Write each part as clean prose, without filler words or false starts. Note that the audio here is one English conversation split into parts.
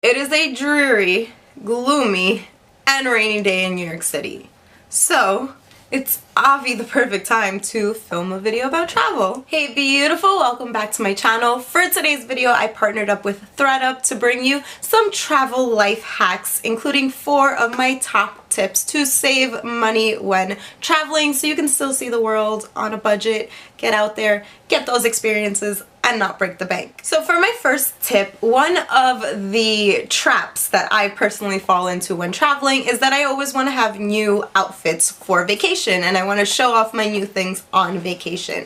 It is a dreary, gloomy, and rainy day in New York City. So, it's obviously the perfect time to film a video about travel. Hey beautiful, welcome back to my channel. For today's video, I partnered up with ThredUp to bring you some travel life hacks, including 4 of my top tips to save money when traveling so you can still see the world on a budget, get out there, get those experiences, and not break the bank. So for my first tip, one of the traps that I personally fall into when traveling is that I always want to have new outfits for vacation and I want to show off my new things on vacation.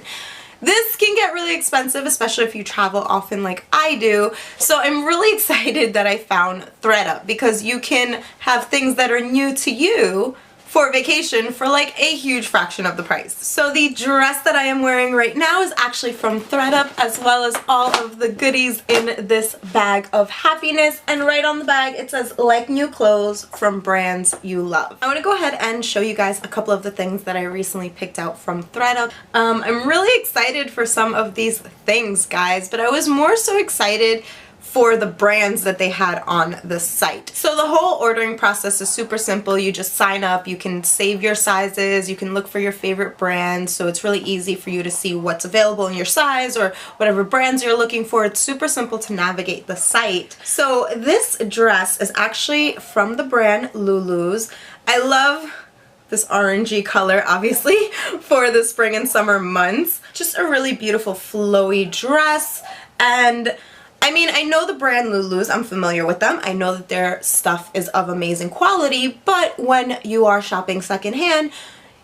This can get really expensive, especially if you travel often like I do. So I'm really excited that I found ThredUp because you can have things that are new to you for vacation for like a huge fraction of the price. So the dress that I am wearing right now is actually from ThredUp, as well as all of the goodies in this bag of happiness. And right on the bag it says like new clothes from brands you love. I want to go ahead and show you guys a couple of the things that I recently picked out from ThredUp. I'm really excited for some of these things, guys, but I was more so excited for the brands that they had on the site. So the whole ordering process is super simple. You just sign up, you can save your sizes, you can look for your favorite brands, so it's really easy for you to see what's available in your size or whatever brands you're looking for. It's super simple to navigate the site. So this dress is actually from the brand Lulu's. I love this orangey color, obviously, for the spring and summer months. Just a really beautiful flowy dress, and I mean, I know the brand Lulu's, I'm familiar with them. I know that their stuff is of amazing quality, but when you are shopping secondhand,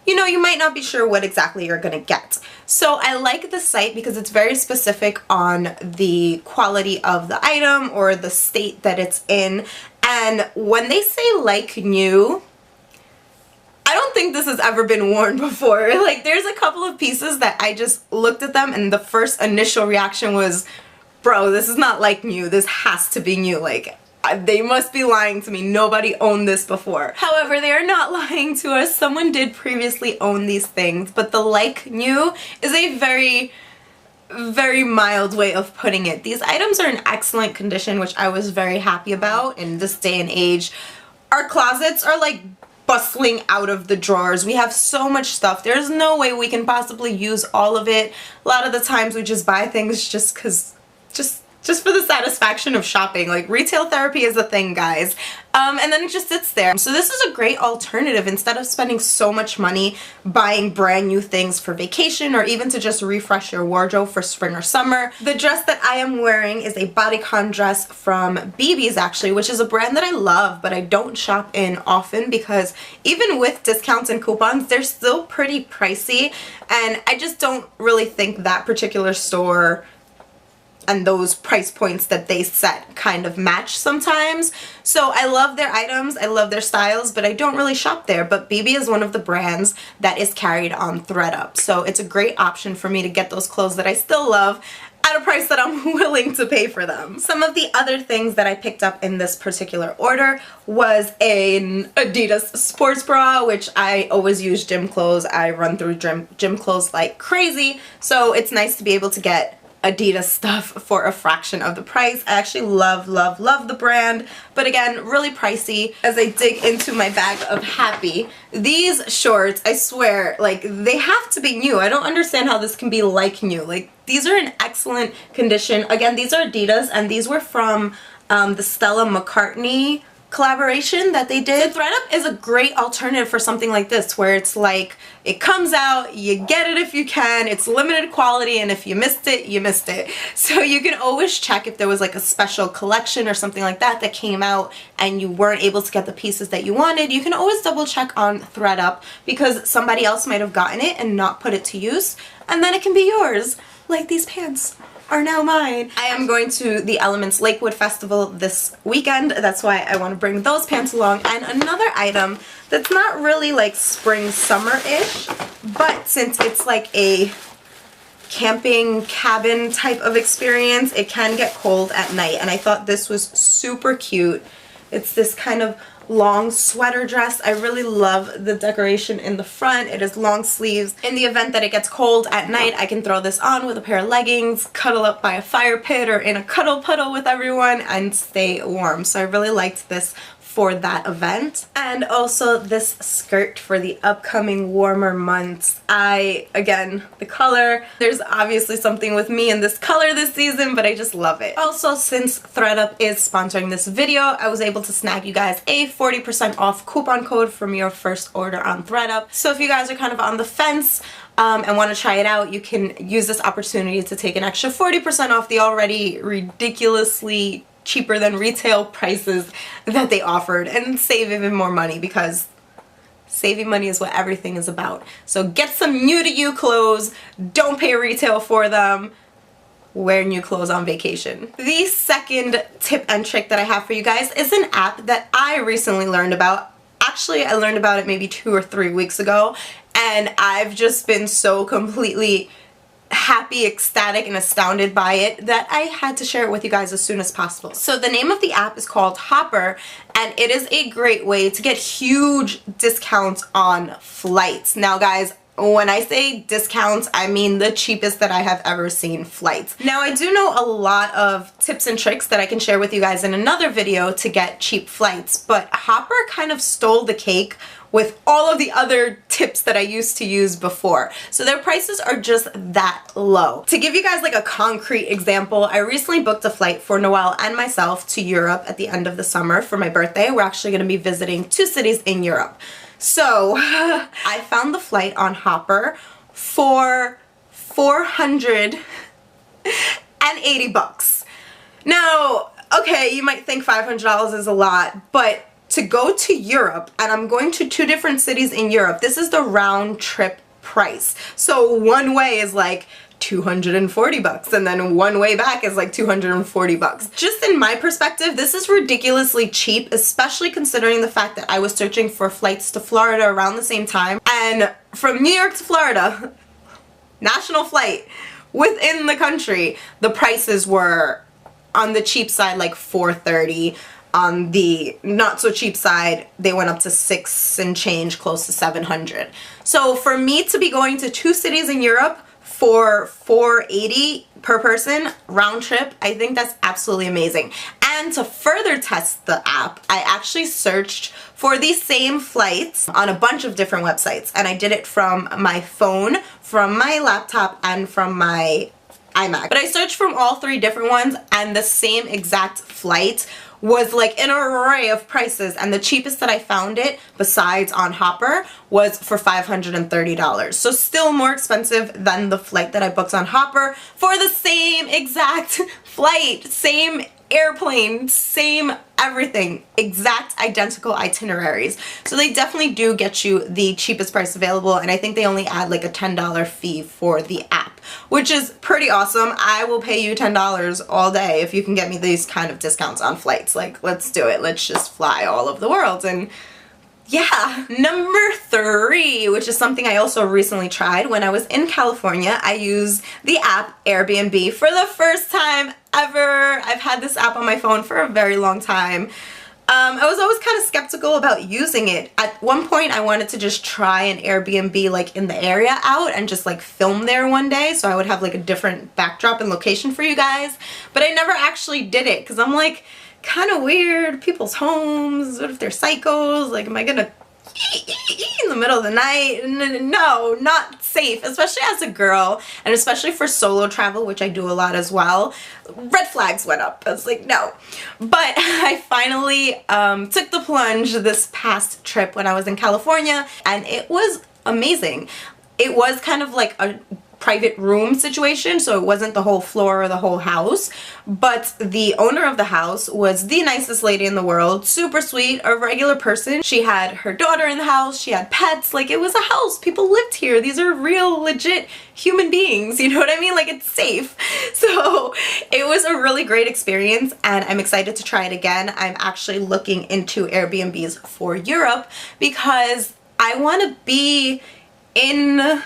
you know, you might not be sure what exactly you're gonna get. So I like the site because it's very specific on the quality of the item or the state that it's in. And when they say like new, I don't think this has ever been worn before. Like, there's a couple of pieces that I just looked at them and the first initial reaction was, bro, this is not like new. This has to be new. Like, they must be lying to me. Nobody owned this before. However, they are not lying to us. Someone did previously own these things, but the like new is a very mild way of putting it. These items are in excellent condition, which I was very happy about. In this day and age, our closets are like bustling out of the drawers. We have so much stuff. There's no way we can possibly use all of it. A lot of the times we just buy things just because just for the satisfaction of shopping. Like, retail therapy is a thing, guys. And then it just sits there. So this is a great alternative instead of spending so much money buying brand new things for vacation or even to just refresh your wardrobe for spring or summer. The dress that I am wearing is a bodycon dress from BB's actually, which is a brand that I love, but I don't shop in often because even with discounts and coupons, they're still pretty pricey. And I just don't really think that particular store and those price points that they set kind of match sometimes. So I love their items, I love their styles, but I don't really shop there. But BB is one of the brands that is carried on ThredUp. So it's a great option for me to get those clothes that I still love at a price that I'm willing to pay for them. Some of the other things that I picked up in this particular order was an Adidas sports bra, which I always use gym clothes. I run through gym clothes like crazy. So it's nice to be able to get Adidas stuff for a fraction of the price. I actually love the brand, but again, really pricey. As I dig into my bag of Happy, these shorts, I swear, like, they have to be new. I don't understand how this can be like new. Like, these are in excellent condition. Again, these are Adidas, and these were from the Stella McCartney collaboration that they did. So ThredUp is a great alternative for something like this, where it's like, it comes out, you get it if you can, it's limited quality, and if you missed it, you missed it. So you can always check if there was like a special collection or something like that that came out and you weren't able to get the pieces that you wanted. You can always double check on ThredUp because somebody else might have gotten it and not put it to use, and then it can be yours, like these pants are now mine. I am going to the Elements Lakewood Festival this weekend. That's why I want to bring those pants along. And another item that's not really like spring summer-ish, but since it's like a camping cabin type of experience, it can get cold at night. And I thought this was super cute. It's this kind of long sweater dress. I really love the decoration in the front. It is long sleeves. In the event that it gets cold at night, I can throw this on with a pair of leggings, cuddle up by a fire pit or in a cuddle puddle with everyone and stay warm. So I really liked this for that event. And also this skirt for the upcoming warmer months. Again, the color, there's obviously something with me in this color this season, but I just love it. Also, since thredUP is sponsoring this video, I was able to snag you guys a 40% off coupon code from your first order on thredUP. So if you guys are kind of on the fence and want to try it out, you can use this opportunity to take an extra 40% off the already ridiculously cheaper than retail prices that they offered and save even more money, because saving money is what everything is about. So get some new to you clothes, don't pay retail for them, wear new clothes on vacation. The second tip and trick that I have for you guys is an app that I recently learned about. Actually, I learned about it maybe 2 or 3 weeks ago, and I've just been so completely happy, ecstatic, and astounded by it that I had to share it with you guys as soon as possible. So the name of the app is called Hopper, and it is a great way to get huge discounts on flights. Now guys, when I say discounts, I mean the cheapest that I have ever seen flights. Now I do know a lot of tips and tricks that I can share with you guys in another video to get cheap flights, but Hopper kind of stole the cake with all of the other tips that I used to use before. So their prices are just that low. To give you guys like a concrete example, I recently booked a flight for Noelle and myself to Europe at the end of the summer for my birthday. We're actually gonna be visiting 2 cities in Europe. So I found the flight on Hopper for $480. Now, okay, you might think $500 is a lot, but to go to Europe, and I'm going to 2 different cities in Europe, this is the round trip price. So one way is like $240 and then one way back is like $240. Just in my perspective, this is ridiculously cheap, especially considering the fact that I was searching for flights to Florida around the same time, and from New York to Florida, national flight within the country, the prices were on the cheap side like $430. On the not so cheap side, they went up to $600 and change, close to $700. So for me to be going to 2 cities in Europe for $480 per person round trip, I think that's absolutely amazing. And to further test the app, I actually searched for these same flights on a bunch of different websites, and I did it from my phone, from my laptop, and from my iMac. But I searched from all 3 different ones, and the same exact flight was like an array of prices, and the cheapest that I found it, besides on Hopper, was for $530. So still more expensive than the flight that I booked on Hopper for the same exact flight, same airplane, same everything, exact identical itineraries. So they definitely do get you the cheapest price available, and I think they only add like a $10 fee for the app, which is pretty awesome. I will pay you $10 all day if you can get me these kind of discounts on flights. Like, let's do it. Let's just fly all over the world. And yeah. Number 3, which is something I also recently tried when I was in California. I used the app Airbnb for the first time ever. I've had this app on my phone for a very long time. I was always kind of skeptical about using it. At one point I wanted to just try an Airbnb like in the area out and just like film there one day, so I would have like a different backdrop and location for you guys, but I never actually did it because I'm like, kind of weird, people's homes, what if they're psychos, like am I gonna in the middle of the night? No, not safe, especially as a girl, and especially for solo travel, which I do a lot as well. Red flags went up. I was like, no. But I finally took the plunge this past trip when I was in California, and it was amazing. It was kind of like a private room situation, so it wasn't the whole floor or the whole house, but the owner of the house was the nicest lady in the world, super sweet, a regular person. She had her daughter in the house, she had pets, like it was a house, people lived here, these are real legit human beings, you know what I mean, like it's safe. So it was a really great experience, and I'm excited to try it again. I'm actually looking into Airbnbs for Europe because I want to be in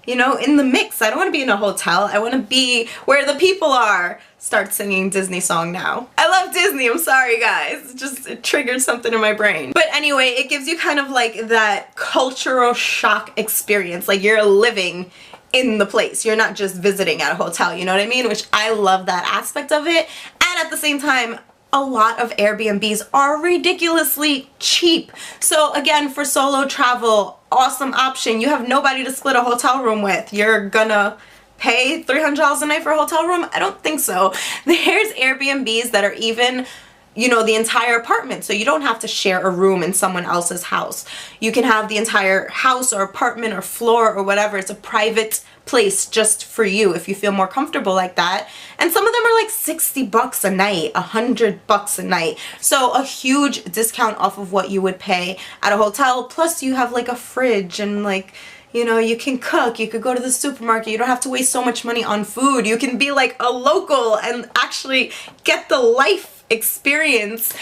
you know, in the mix. I don't want to be in a hotel. I want to be where the people are. Start singing Disney song now. I love Disney, I'm sorry guys. It triggered something in my brain. But anyway, it gives you kind of like that cultural shock experience. Like you're living in the place. You're not just visiting at a hotel, you know what I mean? Which I love that aspect of it. And at the same time, a lot of Airbnbs are ridiculously cheap. So again, for solo travel, awesome option. You have nobody to split a hotel room with. You're gonna pay $300 a night for a hotel room? I don't think so. There's Airbnbs that are even, you know, the entire apartment, so you don't have to share a room in someone else's house. You can have the entire house or apartment or floor or whatever. It's a private place just for you if you feel more comfortable like that. And some of them are like 60 bucks a night, 100 bucks a night. So a huge discount off of what you would pay at a hotel. Plus you have like a fridge and like, you know, you can cook, you could go to the supermarket, you don't have to waste so much money on food. You can be like a local and actually get the life experience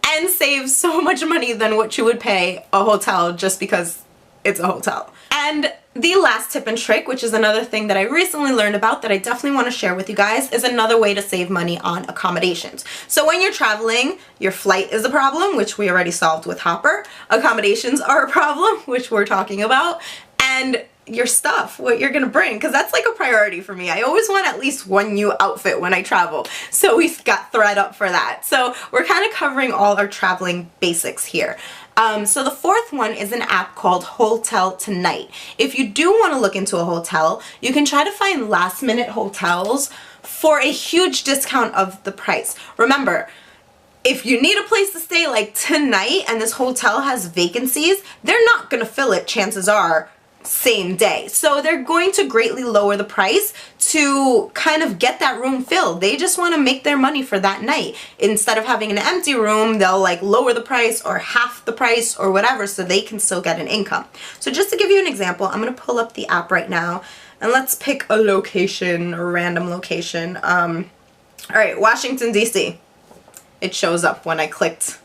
and save so much money than what you would pay a hotel just because it's a hotel. And the last tip and trick, which is another thing that I recently learned about that I definitely want to share with you guys, is another way to save money on accommodations. So when you're traveling, your flight is a problem, which we already solved with Hopper. Accommodations are a problem, which we're talking about. And your stuff, what you're gonna bring, because that's like a priority for me. I always want at least one new outfit when I travel, so we've got Thread up for that. So we're kind of covering all our traveling basics here. So the fourth one is an app called Hotel Tonight. If you do want to look into a hotel, you can try to find last minute hotels for a huge discount of the price. Remember, if you need a place to stay like tonight and this hotel has vacancies, they're not gonna fill it, chances are, same day. So they're going to greatly lower the price to kind of get that room filled. They just want to make their money for that night. Instead of having an empty room, they'll like lower the price or half the price or whatever so they can still get an income. So just to give you an example, I'm going to pull up the app right now and let's pick a location, a random location. All right, Washington, D.C. It shows up when I clicked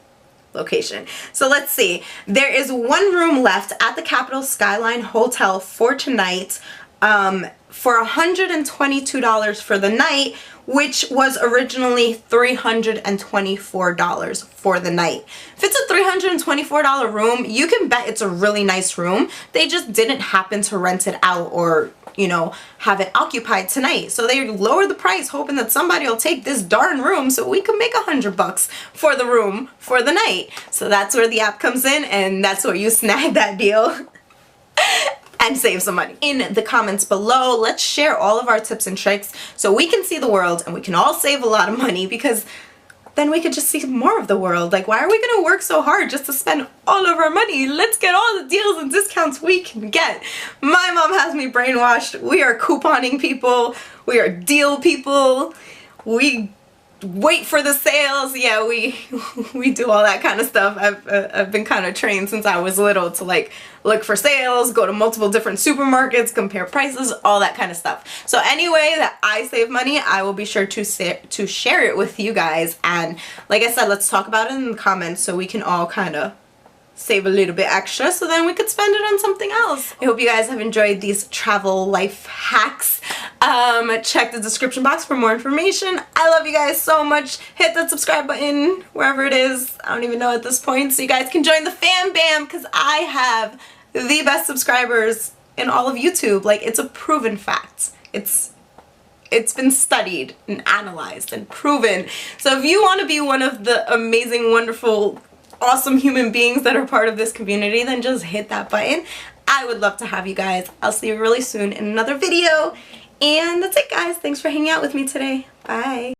location. So let's see. There is one room left at the Capital Skyline Hotel for tonight for $122 for the night, which was originally $324 for the night. If it's a $324 room, you can bet it's a really nice room. They just didn't happen to rent it out or, you know, have it occupied tonight. So they lowered the price hoping that somebody will take this darn room so we can make $100 for the room for the night. So that's where the app comes in and that's where you snag that deal and save some money. In the comments below, let's share all of our tips and tricks so we can see the world and we can all save a lot of money, because then we could just see more of the world. Like, why are we gonna work so hard just to spend all of our money? Let's get all the deals and discounts we can get. My mom has me brainwashed. We are couponing people. We are deal people. We wait for the sales. Yeah, we do all that kind of stuff. I've been kind of trained since I was little to like look for sales, go to multiple different supermarkets, compare prices, all that kind of stuff. So any way that I save money, I will be sure to share it with you guys. And like I said, let's talk about it in the comments so we can all kind of save a little bit extra so then we could spend it on something else. I hope you guys have enjoyed these travel life hacks. Check the description box for more information. I love you guys so much. Hit that subscribe button wherever it is. I don't even know at this point, so you guys can join the fam bam, because I have the best subscribers in all of YouTube. Like, it's a proven fact. It's been studied and analyzed and proven. So if you want to be one of the amazing, wonderful, awesome human beings that are part of this community, then just hit that button. I would love to have you guys. I'll see you really soon in another video. And that's it, guys. Thanks for hanging out with me today. Bye.